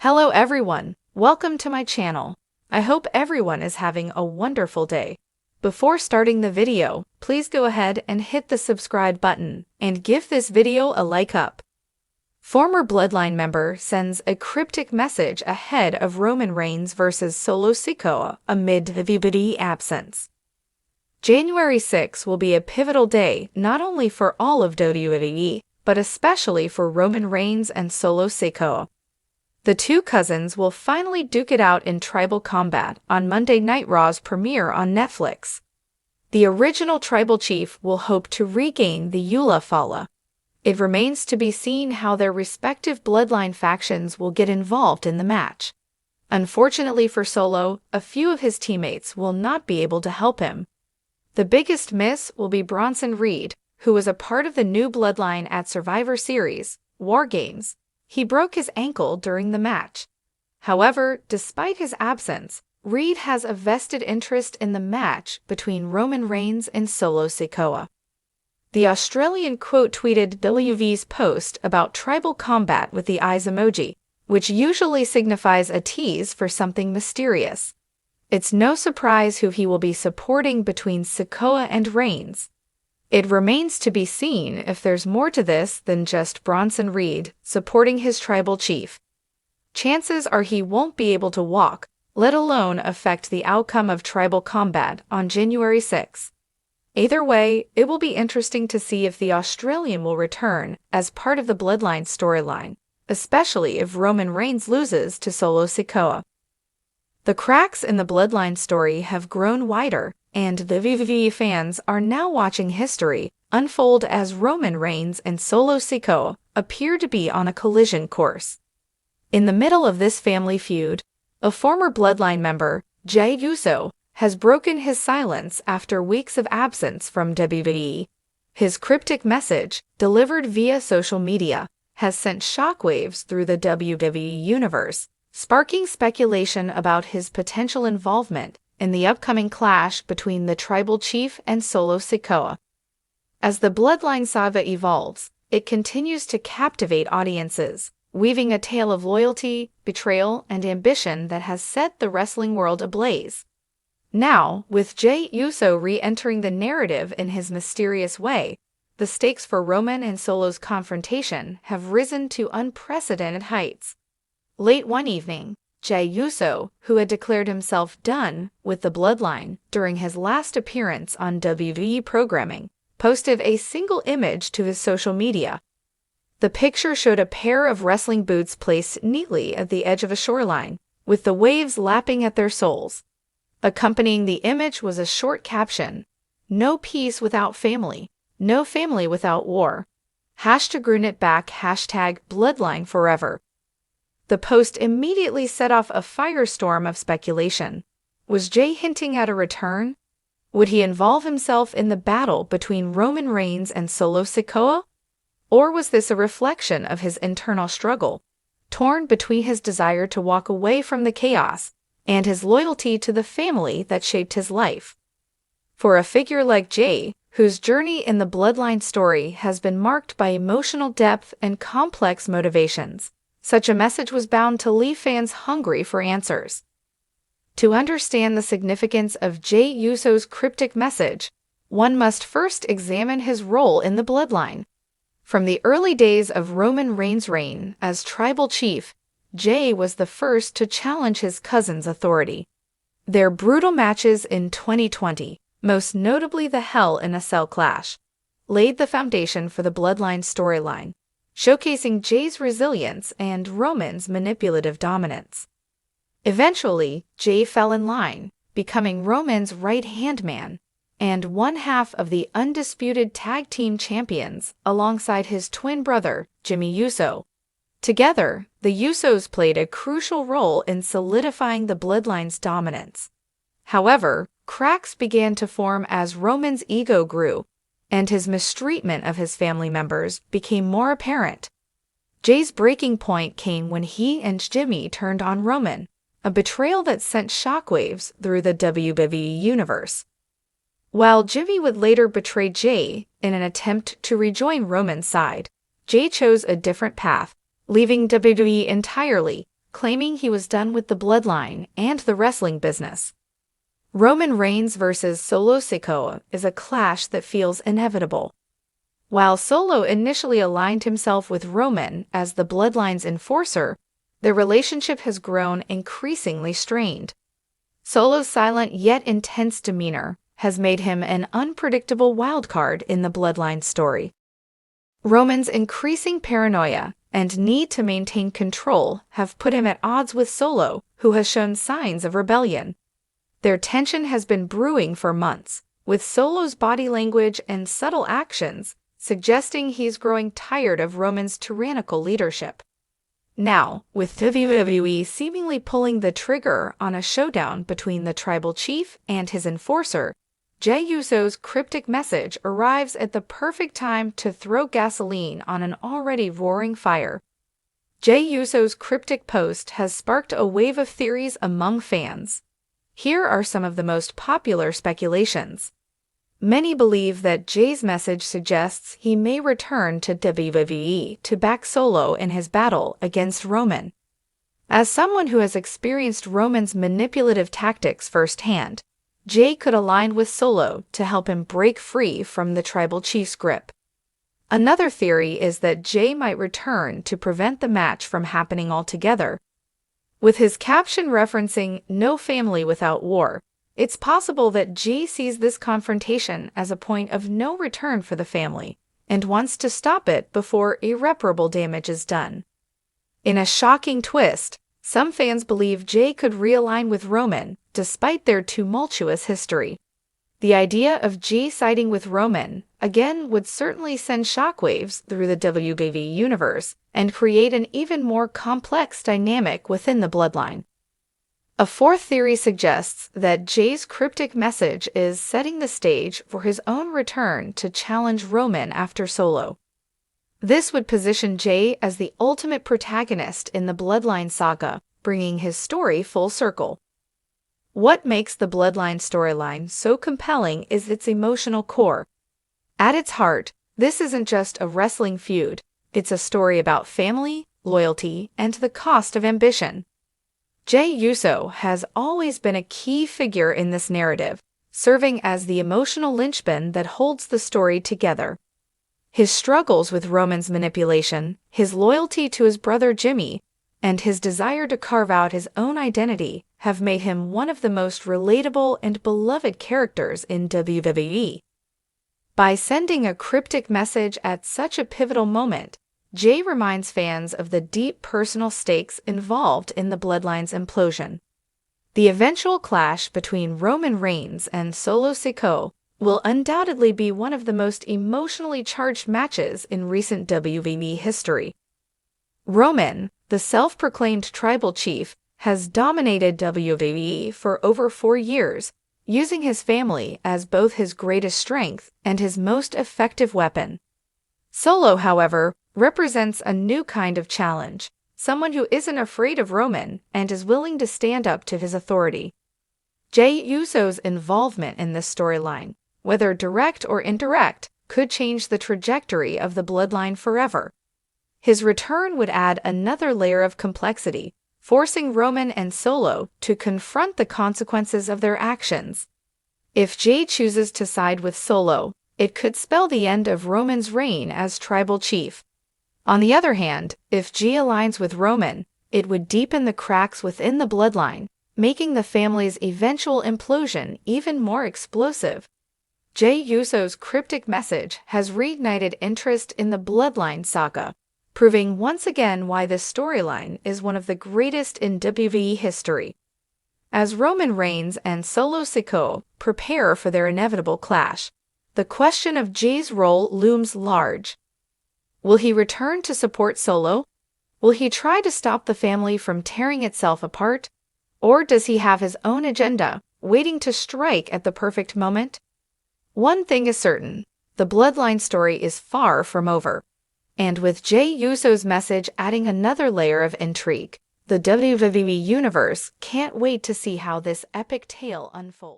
Hello everyone, welcome to my channel. I hope everyone is having a wonderful day. Before starting the video, please go ahead and hit the subscribe button and give this video a like up. Former Bloodline member sends a cryptic message ahead of Roman Reigns vs. Sikoa amid WWE absence. January 6 will be a pivotal day not only for all of WWE, but especially for Roman Reigns and Sikoa. The two cousins will finally duke it out in tribal combat on Monday Night Raw's premiere on Netflix. The original tribal chief will hope to regain the Eula Fala. It remains to be seen how their respective bloodline factions will get involved in the match. Unfortunately for Solo, a few of his teammates will not be able to help him. The biggest miss will be Bronson Reed, who was a part of the new bloodline at Survivor Series, War Games. He broke his ankle during the match. However, despite his absence, Reed has a vested interest in the match between Roman Reigns and Sikoa. The Australian quote tweeted WV's post about tribal combat with the eyes emoji, which usually signifies a tease for something mysterious. It's no surprise who he will be supporting between Sikoa and Reigns. It remains to be seen if there's more to this than just Bronson Reed supporting his tribal chief. Chances are he won't be able to walk, let alone affect the outcome of tribal combat on January 6. Either way, it will be interesting to see if the Australian will return as part of the Bloodline storyline, especially if Roman Reigns loses to Sikoa. The cracks in the Bloodline story have grown wider, and the WWE fans are now watching history unfold as Roman Reigns and Sikoa appear to be on a collision course. In the middle of this family feud, a former Bloodline member, Jey Uso, has broken his silence after weeks of absence from WWE. His cryptic message, delivered via social media, has sent shockwaves through the WWE Universe, sparking speculation about his potential involvement in the upcoming clash between the tribal chief and Sikoa. As the Bloodline saga evolves, it continues to captivate audiences, weaving a tale of loyalty, betrayal, and ambition that has set the wrestling world ablaze. Now, with Jey Uso re-entering the narrative in his mysterious way, the stakes for Roman and Solo's confrontation have risen to unprecedented heights. Late one evening, Jey Uso, who had declared himself done with the Bloodline during his last appearance on WWE programming, posted a single image to his social media. The picture showed a pair of wrestling boots placed neatly at the edge of a shoreline, with the waves lapping at their soles. Accompanying the image was a short caption: "No peace without family, no family without war. #RunItBack, #Bloodline forever." The post immediately set off a firestorm of speculation. Was Jey hinting at a return? Would he involve himself in the battle between Roman Reigns and Sikoa? Or was this a reflection of his internal struggle, torn between his desire to walk away from the chaos and his loyalty to the family that shaped his life? For a figure like Jey, whose journey in the Bloodline story has been marked by emotional depth and complex motivations, such a message was bound to leave fans hungry for answers. To understand the significance of Jey Uso's cryptic message, one must first examine his role in the Bloodline. From the early days of Roman Reigns' reign as tribal chief, Jey was the first to challenge his cousin's authority. Their brutal matches in 2020, most notably the Hell in a Cell clash, laid the foundation for the Bloodline storyline, showcasing Jey's resilience and Roman's manipulative dominance. Eventually, Jey fell in line, becoming Roman's right-hand man and one half of the undisputed tag team champions alongside his twin brother, Jimmy Uso. Together, the Usos played a crucial role in solidifying the Bloodline's dominance. However, cracks began to form as Roman's ego grew, and his mistreatment of his family members became more apparent. Jey's breaking point came when he and Jimmy turned on Roman, a betrayal that sent shockwaves through the WWE Universe. While Jimmy would later betray Jey in an attempt to rejoin Roman's side, Jey chose a different path, leaving WWE entirely, claiming he was done with the Bloodline and the wrestling business. Roman Reigns vs. Sikoa is a clash that feels inevitable. While Solo initially aligned himself with Roman as the Bloodline's enforcer, their relationship has grown increasingly strained. Solo's silent yet intense demeanor has made him an unpredictable wildcard in the Bloodline story. Roman's increasing paranoia and need to maintain control have put him at odds with Solo, who has shown signs of rebellion. Their tension has been brewing for months, with Solo's body language and subtle actions suggesting he's growing tired of Roman's tyrannical leadership. Now, with WWE seemingly pulling the trigger on a showdown between the tribal chief and his enforcer, Jey Uso's cryptic message arrives at the perfect time to throw gasoline on an already roaring fire. Jey Uso's cryptic post has sparked a wave of theories among fans. Here are some of the most popular speculations. Many believe that Jey's message suggests he may return to WWE to back Solo in his battle against Roman. As someone who has experienced Roman's manipulative tactics firsthand, Jey could align with Solo to help him break free from the tribal chief's grip. Another theory is that Jey might return to prevent the match from happening altogether. With his caption referencing "No family without war," it's possible that Jey sees this confrontation as a point of no return for the family and wants to stop it before irreparable damage is done. In a shocking twist, some fans believe Jey could realign with Roman despite their tumultuous history. The idea of Jey siding with Roman again would certainly send shockwaves through the WWE Universe and create an even more complex dynamic within the Bloodline. A fourth theory suggests that Jey's cryptic message is setting the stage for his own return to challenge Roman after Solo. This would position Jey as the ultimate protagonist in the Bloodline saga, bringing his story full circle. What makes the Bloodline storyline so compelling is its emotional core. At its heart, this isn't just a wrestling feud, it's a story about family, loyalty, and the cost of ambition. Jey Uso has always been a key figure in this narrative, serving as the emotional linchpin that holds the story together. His struggles with Roman's manipulation, his loyalty to his brother Jimmy, and his desire to carve out his own identity have made him one of the most relatable and beloved characters in WWE. By sending a cryptic message at such a pivotal moment, Jey reminds fans of the deep personal stakes involved in the Bloodline's implosion. The eventual clash between Roman Reigns and Sikoa will undoubtedly be one of the most emotionally charged matches in recent WWE history. Roman, the self-proclaimed tribal chief, has dominated WWE for over 4 years, using his family as both his greatest strength and his most effective weapon. Solo, however, represents a new kind of challenge, someone who isn't afraid of Roman and is willing to stand up to his authority. Jey Uso's involvement in this storyline, whether direct or indirect, could change the trajectory of the Bloodline forever. His return would add another layer of complexity, forcing Roman and Solo to confront the consequences of their actions. If Jey chooses to side with Solo, it could spell the end of Roman's reign as tribal chief. On the other hand, if Jey aligns with Roman, it would deepen the cracks within the Bloodline, making the family's eventual implosion even more explosive. Jey Uso's cryptic message has reignited interest in the Bloodline saga, proving once again why this storyline is one of the greatest in WWE history. As Roman Reigns and Sikoa prepare for their inevitable clash, the question of Jey's role looms large. Will he return to support Solo? Will he try to stop the family from tearing itself apart? Or does he have his own agenda, waiting to strike at the perfect moment? One thing is certain, the Bloodline story is far from over. And with Jey Uso's message adding another layer of intrigue, the WWE Universe can't wait to see how this epic tale unfolds.